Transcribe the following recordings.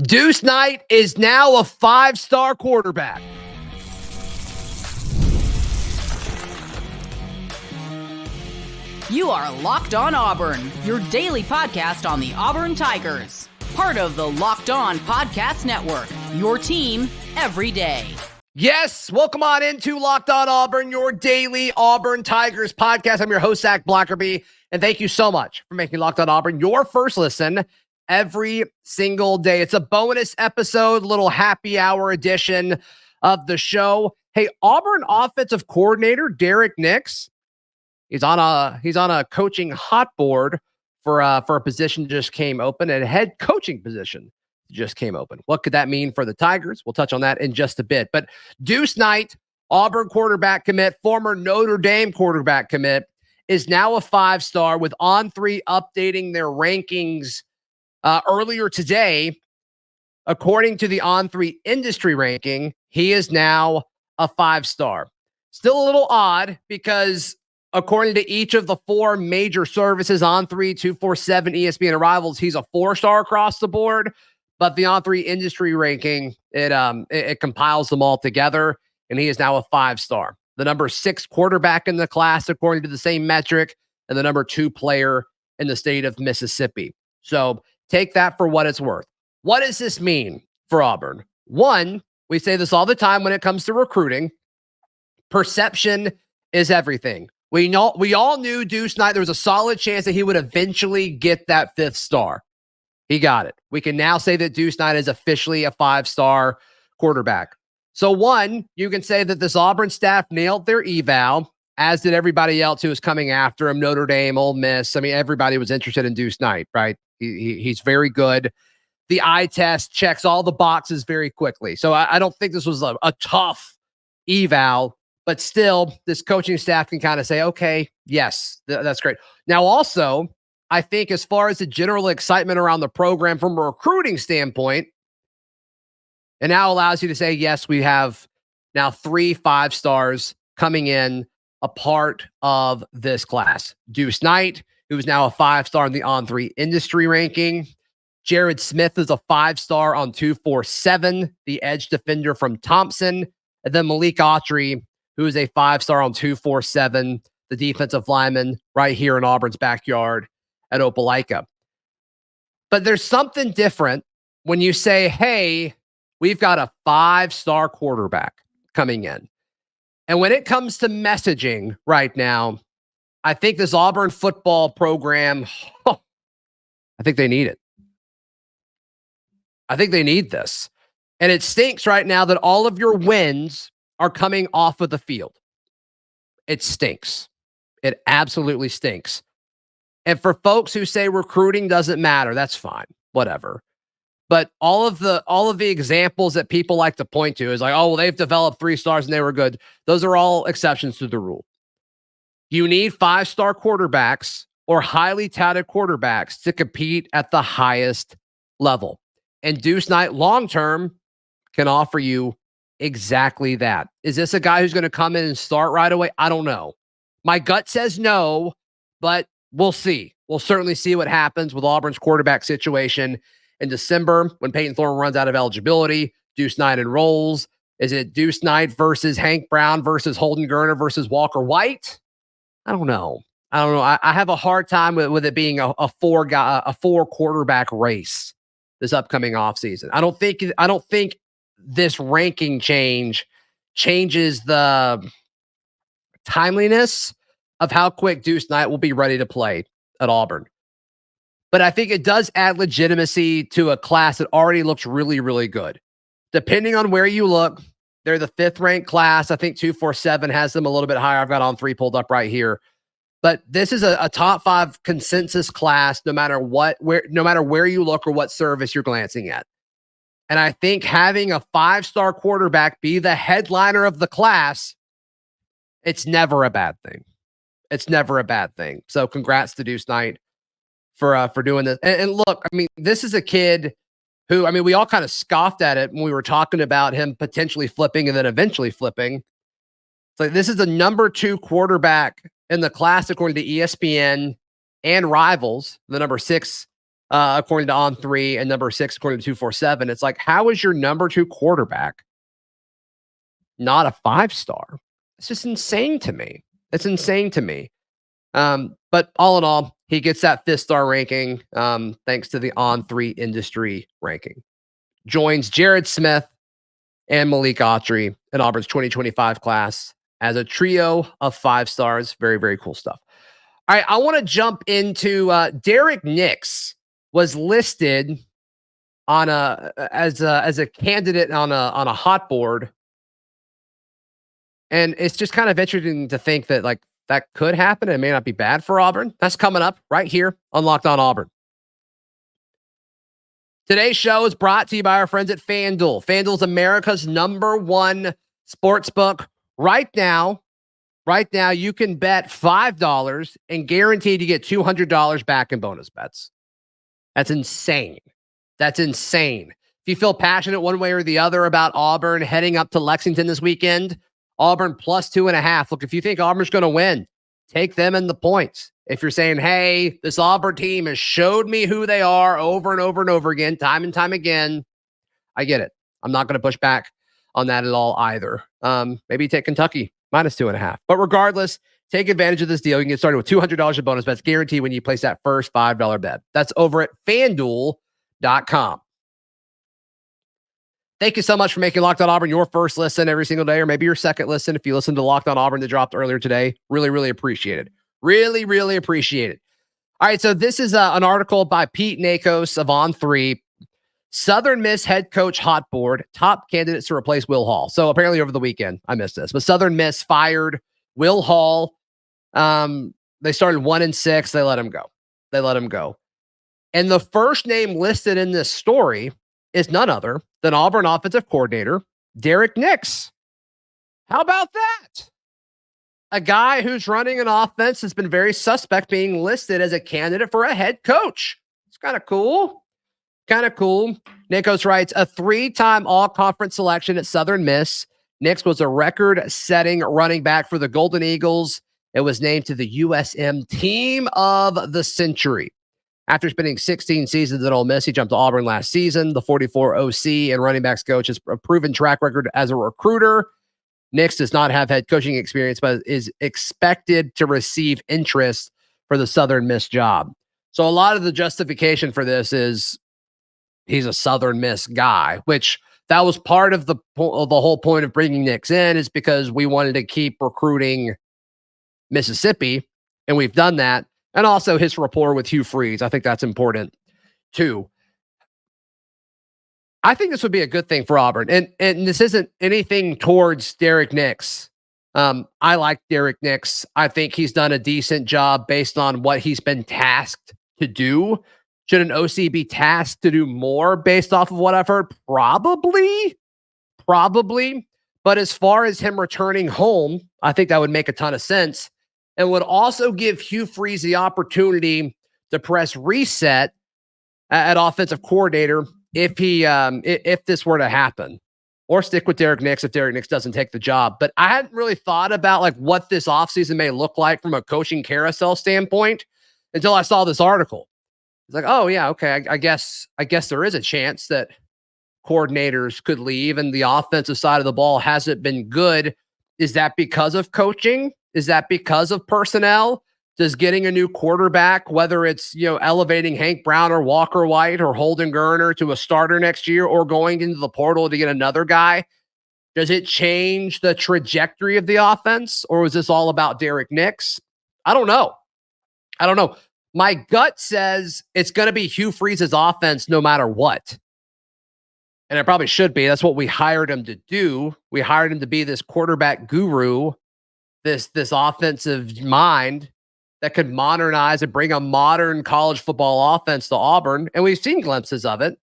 Deuce Knight is now a 5-star quarterback. You are Locked On Auburn, your daily podcast on the Auburn Tigers. Part of the Locked On Podcast Network, your team every day. Yes, welcome on into Locked On Auburn, your daily Auburn Tigers podcast. I'm your host, Zach Blackerby, and thank you so much for making Locked On Auburn your first listen every single day. It's a bonus episode, little happy hour edition of the show. Hey, Auburn offensive coordinator Derrick Nix, he's on a coaching hot board for a position that just came open, and a head coaching position just came open. What could that mean for the Tigers? We'll touch on that in just a bit. But Deuce Knight, Auburn quarterback commit, former Notre Dame quarterback commit, is now a 5-star, with On3 updating their rankings earlier today. According to the On3 industry ranking, he is now a 5-star. Still a little odd because according to each of the 4 major services, On3, 247, ESPN, and Rivals, he's a 4-star across the board. But the On3 industry ranking, it compiles them all together, and he is now a 5-star. The number 6 quarterback in the class, according to the same metric, and the number 2 player in the state of Mississippi. So take that for what it's worth. What does this mean for Auburn? One, we say this all the time when it comes to recruiting. Perception is everything. We all knew Deuce Knight, there was a solid chance that he would eventually get that 5th star. He got it. We can now say that Deuce Knight is officially a 5-star quarterback. So one, you can say that this Auburn staff nailed their eval, as did everybody else who was coming after him, Notre Dame, Ole Miss. I mean, everybody was interested in Deuce Knight, right? He's very good. The eye test checks all the boxes very quickly. So I don't think this was a tough eval, but still, this coaching staff can kind of say, okay, yes, that's great. Now, also, I think as far as the general excitement around the program from a recruiting standpoint, it now allows you to say, yes, we have now 3 5-stars coming in a part of this class. Deuce Knight, who is now a 5-star in the On3 industry ranking. Jared Smith is a 5-star on 247, the edge defender from Thompson. And then Malik Autry, who is a 5-star on 247, the defensive lineman right here in Auburn's backyard at Opelika. But there's something different when you say, hey, we've got a 5-star quarterback coming in. And when it comes to messaging right now, I think this Auburn football program, I think they need it. I think they need this. And it stinks right now that all of your wins are coming off of the field. It stinks. It absolutely stinks. And for folks who say recruiting doesn't matter, that's fine, whatever. But all of the examples that people like to point to is like, oh, well, they've developed 3 stars and they were good. Those are all exceptions to the rule. You need 5-star quarterbacks or highly touted quarterbacks to compete at the highest level. And Deuce Knight long-term can offer you exactly that. Is this a guy who's going to come in and start right away? I don't know. My gut says no, but we'll see. We'll certainly see what happens with Auburn's quarterback situation in December when Peyton Thorne runs out of eligibility. Deuce Knight enrolls. Is it Deuce Knight versus Hank Brown versus Holden Gerner versus Walker White? I don't know. I have a hard time with it being a 4 quarterback race this upcoming offseason. I don't think this ranking changes the timeliness of how quick Deuce Knight will be ready to play at Auburn. But I think it does add legitimacy to a class that already looks really, really good. Depending on where you look, they're the 5th ranked class. I think 247 has them a little bit higher. I've got On3 pulled up right here. But this is a top 5 consensus class, no matter where you look or what service you're glancing at. And I think having a 5-star quarterback be the headliner of the class, it's never a bad thing. It's never a bad thing. So congrats to Deuce Knight for doing this. And look, I mean, this is a kid who, I mean, we all kind of scoffed at it when we were talking about him potentially flipping and then eventually flipping. It's like, this is the number 2 quarterback in the class, according to ESPN and Rivals, the number 6 according to On3, and number 6, according to 247. It's like, how is your number 2 quarterback not a 5-star? It's just insane to me. It's insane to me. But all in all, he gets that 5th-star ranking thanks to the On3 industry ranking. Joins Jared Smith and Malik Autry in Auburn's 2025 class as a trio of 5 stars. Very, very cool stuff. All right, I want to jump into Derrick Nix was listed on as a candidate on a hot board, and it's just kind of interesting to think that like that could happen. It may not be bad for Auburn. That's coming up right here on Locked On Auburn. Today's show is brought to you by our friends at FanDuel. FanDuel's America's #1 sportsbook. Right now, you can bet $5 and guaranteed to get $200 back in bonus bets. That's insane. That's insane. If you feel passionate one way or the other about Auburn heading up to Lexington this weekend, Auburn plus 2.5. Look, if you think Auburn's going to win, take them in the points. If you're saying, hey, this Auburn team has showed me who they are over and over and over again, time and time again, I get it. I'm not going to push back on that at all either. Maybe take Kentucky minus 2.5. But regardless, take advantage of this deal. You can get started with $200 in bonus bets guaranteed when you place that first $5 bet. That's over at FanDuel.com. Thank you so much for making Locked On Auburn your first listen every single day, or maybe your second listen if you listen to Locked On Auburn that dropped earlier today. Really, really appreciate it. Really, really appreciate it. All right, so this is an article by Pete Nakos of On3. Southern Miss head coach hot board, top candidates to replace Will Hall. So apparently over the weekend, I missed this, but Southern Miss fired Will Hall. They started 1-6. They let him go. And the first name listed in this story is none other than Auburn offensive coordinator Derrick Nix. How about that? A guy who's running an offense has been very suspect being listed as a candidate for a head coach. It's kind of cool. Nikos writes, a 3-time all-conference selection at Southern Miss. Nix was a record-setting running back for the Golden Eagles. It was named to the USM Team of the Century. After spending 16 seasons at Ole Miss, he jumped to Auburn last season. The 44 OC and running backs coach has a proven track record as a recruiter. Nix does not have head coaching experience, but is expected to receive interest for the Southern Miss job. So a lot of the justification for this is he's a Southern Miss guy, which that was part of the whole point of bringing Nix in, is because we wanted to keep recruiting Mississippi, and we've done that. And also his rapport with Hugh Freeze. I think that's important too. I think this would be a good thing for Auburn. And this isn't anything towards Derrick Nix. I like Derrick Nix. I think he's done a decent job based on what he's been tasked to do. Should an OC be tasked to do more based off of what I've heard? Probably. But as far as him returning home, I think that would make a ton of sense. And would also give Hugh Freeze the opportunity to press reset at offensive coordinator if this were to happen, or stick with Derrick Nix if Derrick Nix doesn't take the job. But I hadn't really thought about like what this offseason may look like from a coaching carousel standpoint until I saw this article. It's like, oh yeah, okay, I guess there is a chance that coordinators could leave and the offensive side of the ball hasn't been good. Is that because of coaching? Is that because of personnel? Does getting a new quarterback, whether it's, elevating Hank Brown or Walker White or Holden Geriner to a starter next year, or going into the portal to get another guy, does it change the trajectory of the offense? Or is this all about Derrick Nix? I don't know. My gut says it's going to be Hugh Freeze's offense no matter what. And it probably should be. That's what we hired him to do. We hired him to be this quarterback guru, this offensive mind that could modernize and bring a modern college football offense to Auburn. And we've seen glimpses of it.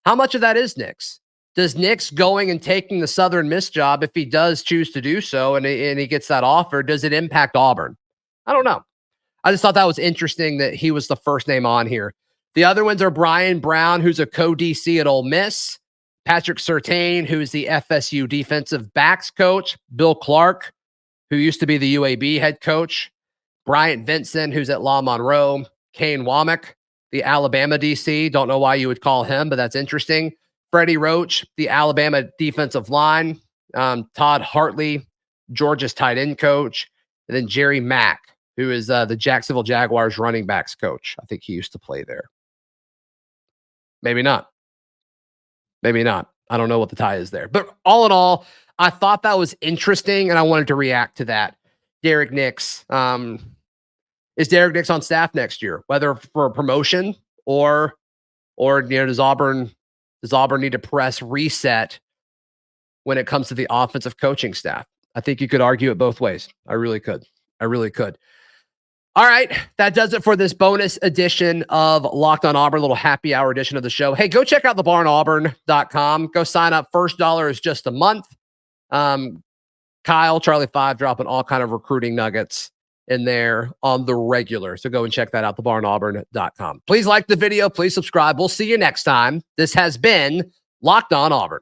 How much of that is Nix? Does Nix going and taking the Southern Miss job, if he does choose to do so and he gets that offer, does it impact Auburn? I don't know. I just thought that was interesting that he was the first name on here. The other ones are Brian Brown, who's a co-DC at Ole Miss, Patrick Surtain, who's the FSU defensive backs coach, Bill Clark, who used to be the UAB head coach, Bryant Vincent, who's at La Monroe, Kane Womack, the Alabama DC. Don't know why you would call him, but that's interesting. Freddie Roach, the Alabama defensive line. Todd Hartley, Georgia's tight end coach. And then Jerry Mack, who is the Jacksonville Jaguars running backs coach. I think he used to play there. Maybe not. Maybe not. I don't know what the tie is there. But all in all, I thought that was interesting, and I wanted to react to that. Derrick Nix. Is Derrick Nix on staff next year, whether for a promotion or does Auburn need to press reset when it comes to the offensive coaching staff? I think you could argue it both ways. I really could. All right, that does it for this bonus edition of Locked on Auburn, a little happy hour edition of the show. Hey, go check out thebarnauburn.com. Go sign up. First $1 is just a month. Kyle, Charlie 5 dropping all kind of recruiting nuggets in there on the regular. So go and check that out, thebarnauburn.com. Please like the video. Please subscribe. We'll see you next time. This has been Locked on Auburn.